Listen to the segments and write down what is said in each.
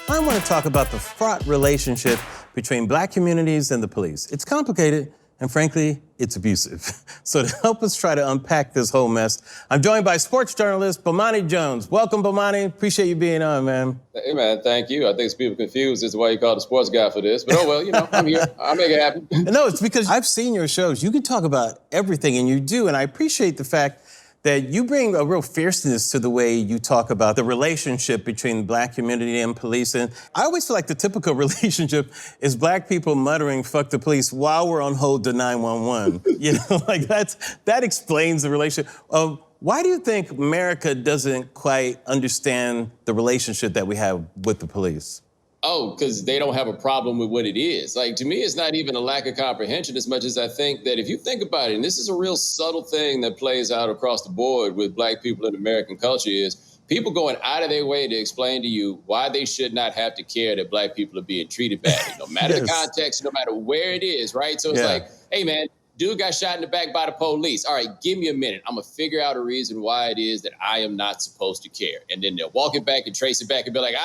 I want to talk about the fraught relationship between black communities and the police. It's complicated, and frankly, it's abusive. So to help us try to unpack this whole mess, I'm joined by sports journalist Bomani Jones. Welcome, Bomani. Appreciate you being on, man. Hey, man, thank you. I think people confused as to why you called the sports guy for this. But, oh, well, I'm here. I'll make it happen. No, it's because I've seen your shows. You can talk about everything, and you do, and I appreciate the fact that you bring a real fierceness to the way you talk about the relationship between the black community and police. And I always feel like the typical relationship is black people muttering, "fuck the police," while we're on hold to 911. That explains the relationship. Why do you think America doesn't quite understand the relationship that we have with the police? Oh, because they don't have a problem with what it is. Like, to me, it's not even a lack of comprehension as much as I think that if you think about it, and this is a real subtle thing that plays out across the board with black people in American culture, is people going out of their way to explain to you why they should not have to care that black people are being treated badly, no matter the context, no matter where it is, right? So it's like, hey, man, dude got shot in the back by the police. All right, give me a minute. I'm going to figure out a reason why it is that I am not supposed to care. And then they'll walk it back and trace it back and be like,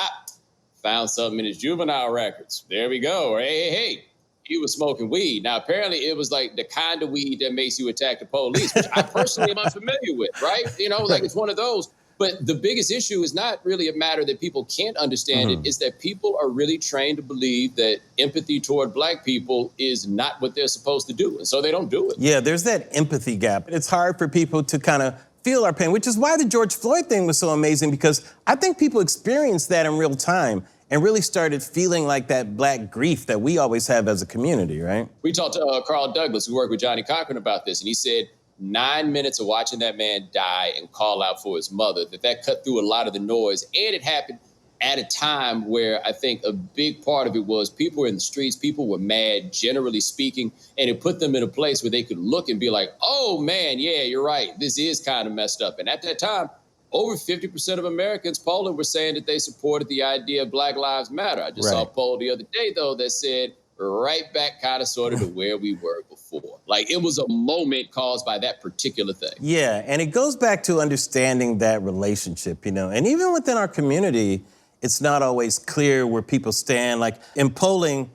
found something in his juvenile records. There we go. Or, hey, he was smoking weed. Now, apparently it was like the kind of weed that makes you attack the police, which I personally am unfamiliar with, right? Like it's one of those. But the biggest issue is not really a matter that people can't understand it. It's that people are really trained to believe that empathy toward black people is not what they're supposed to do. And so they don't do it. Yeah, there's that empathy gap. It's hard for people to kind of feel our pain, which is why the George Floyd thing was so amazing, because I think people experienced that in real time and really started feeling like that black grief that we always have as a community, right? We talked to Carl Douglas, who worked with Johnny Cochran, about this, and he said 9 minutes of watching that man die and call out for his mother, that cut through a lot of the noise. And it happened at a time where I think a big part of it was people were in the streets, people were mad, generally speaking, and it put them in a place where they could look and be like, oh, man, yeah, you're right. This is kind of messed up. And at that time, over 50% of Americans polling were saying that they supported the idea of Black Lives Matter. I just saw a poll the other day, though, that said right back kind of sort of to where we were before. Like, it was a moment caused by that particular thing. Yeah, and it goes back to understanding that relationship, and even within our community, it's not always clear where people stand. Like in polling,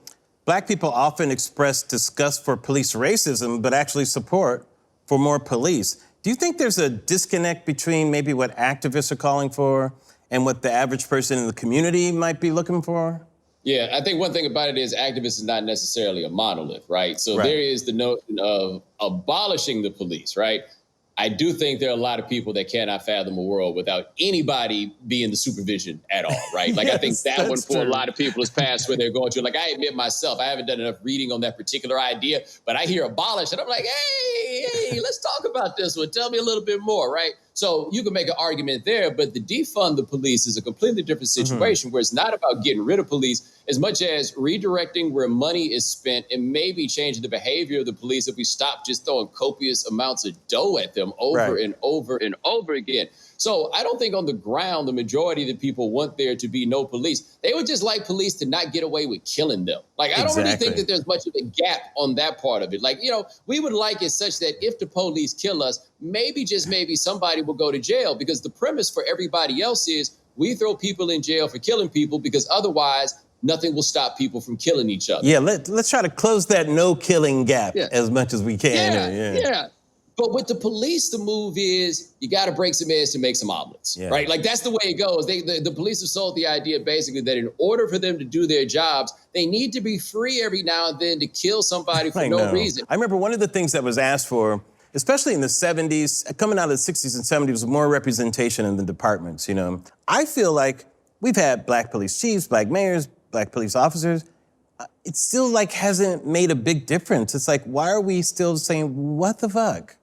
black people often express disgust for police racism, but actually support for more police. Do you think there's a disconnect between maybe what activists are calling for and what the average person in the community might be looking for? Yeah, I think one thing about it is activists is not necessarily a monolith, right? So there is the notion of abolishing the police, right? I do think there are a lot of people that cannot fathom a world without anybody being the supervision at all, right? Like, I think that one for a lot of people is past where they're going to. Like, I admit myself, I haven't done enough reading on that particular idea, but I hear abolish, and I'm like, hey, let's talk about this one. Tell me a little bit more, right? So you can make an argument there, but the defund the police is a completely different situation where it's not about getting rid of police as much as redirecting where money is spent and maybe changing the behavior of the police if we stop just throwing copious amounts of dough at them over and over and over again. So I don't think on the ground, the majority of the people want there to be no police. They would just like police to not get away with killing them. Like, I don't really think that there's much of a gap on that part of it. Like, we would like it such that if the police kill us, maybe, just maybe, somebody will go to jail, because the premise for everybody else is we throw people in jail for killing people because otherwise nothing will stop people from killing each other. Yeah, let's try to close that no-killing gap as much as we can. Yeah. But with the police, the move is you got to break some eggs to make some omelets, right? Like, that's the way it goes. The police have sold the idea basically that in order for them to do their jobs, they need to be free every now and then to kill somebody for no reason. I remember one of the things that was asked for, especially in the 70s, coming out of the 60s and 70s, was more representation in the departments, I feel like we've had black police chiefs, black mayors, black police officers. It still, hasn't made a big difference. It's like, why are we still saying, what the fuck?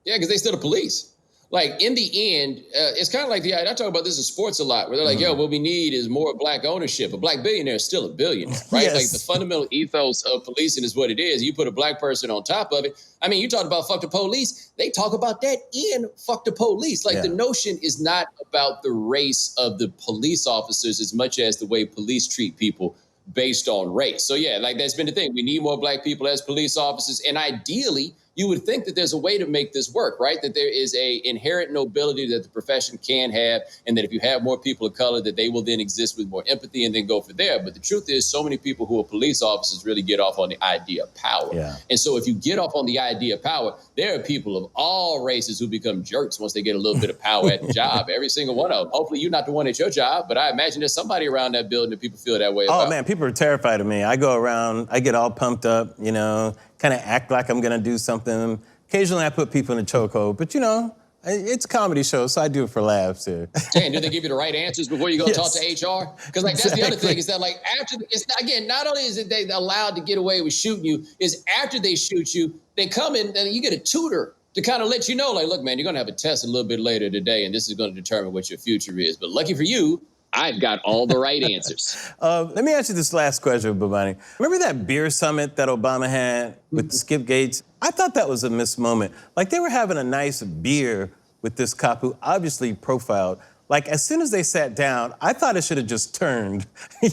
Yeah, because they still the police. Like, in the end, it's kind of like I talk about this in sports a lot, where they're like, what we need is more black ownership. A black billionaire is still a billionaire, right? Like, the fundamental ethos of policing is what it is. You put a black person on top of it. I mean, you talk about fuck the police. They talk about that in fuck the police. Like, the notion is not about the race of the police officers as much as the way police treat people based on race. So, that's been the thing. We need more black people as police officers. And ideally, you would think that there's a way to make this work, right? That there is a inherent nobility that the profession can have, and that if you have more people of color, that they will then exist with more empathy and then go for there. But the truth is, so many people who are police officers really get off on the idea of power. Yeah. And so if you get off on the idea of power, there are people of all races who become jerks once they get a little bit of power at the job. Every single one of them. Hopefully you're not the one at your job, but I imagine there's somebody around that building that people feel that way about. Oh man, people are terrified of me. I go around, I get all pumped up, you know, kind of act like I'm gonna do something. Occasionally I put people in a chokehold, but you know, it's a comedy show, so I do it for laughs here. And do they give you the right answers before you go talk to HR? Because like that's the other thing is that like after it's again, not only is it they allowed to get away with shooting you, is after they shoot you, they come in and you get a tutor to kind of let you know, like, look, man, you're gonna have a test a little bit later today, and this is gonna determine what your future is. But lucky for you, I've got all the right answers. Let me ask you this last question, Bomani. Remember that beer summit that Obama had with Skip Gates? I thought that was a missed moment. Like, they were having a nice beer with this cop who obviously profiled. Like, as soon as they sat down, I thought it should have just turned,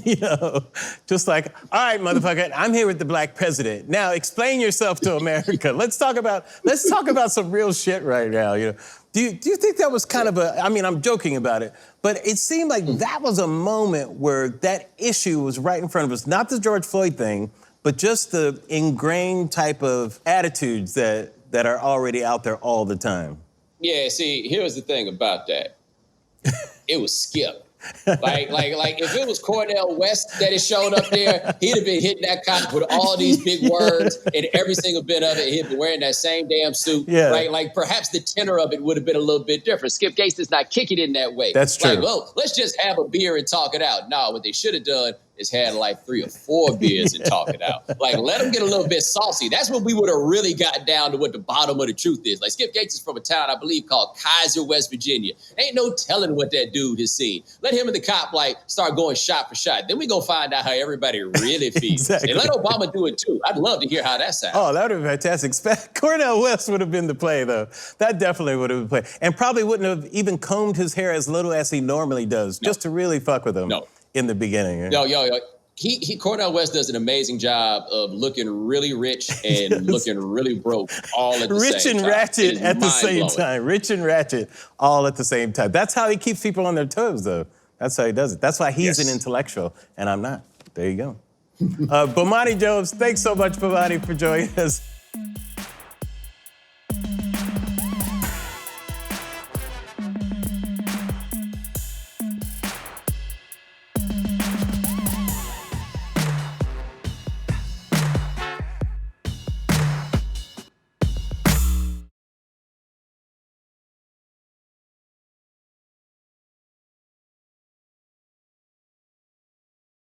you know? Just like, all right, motherfucker, I'm here with the black president. Now, explain yourself to America. Let's talk about some real shit right now, you know? Do you think that was kind of I mean, I'm joking about it, but it seemed like that was a moment where that issue was right in front of us. Not the George Floyd thing, but just the ingrained type of attitudes that are already out there all the time. Yeah, see, here's the thing about that. It was Skip. Like if it was Cornell West that had showed up there, he'd have been hitting that cop with all these big words and every single bit of it. He'd been wearing that same damn suit, right? Like perhaps the tenor of it would have been a little bit different. Skip Gates does not kick it in that way. That's true. Like, well, let's just have a beer and talk it out. No, what they should have done is had like 3 or 4 beers and talk it out. Like, let them get a little bit saucy. That's when we would have really gotten down to what the bottom of the truth is. Like, Skip Gates is from a town, I believe, called Kaiser, West Virginia. Ain't no telling what that dude has seen. Let him and the cop, like, start going shot for shot. Then we gonna find out how everybody really feels. Exactly. And let Obama do it, too. I'd love to hear how that sounds. Oh, that would have been fantastic. Cornell West would have been the play, though. That definitely would have been the play. And probably wouldn't have even combed his hair as little as he normally does, just to really fuck with him in the beginning. Yo. Cornell West does an amazing job of looking really rich and looking really broke all at the same time. Rich and ratchet at the same time. Rich and ratchet all at the same time. That's how he keeps people on their toes, though. That's how he does it. That's why he's an intellectual, and I'm not. There you go. Bomani Jones, thanks so much, Bomani, for joining us.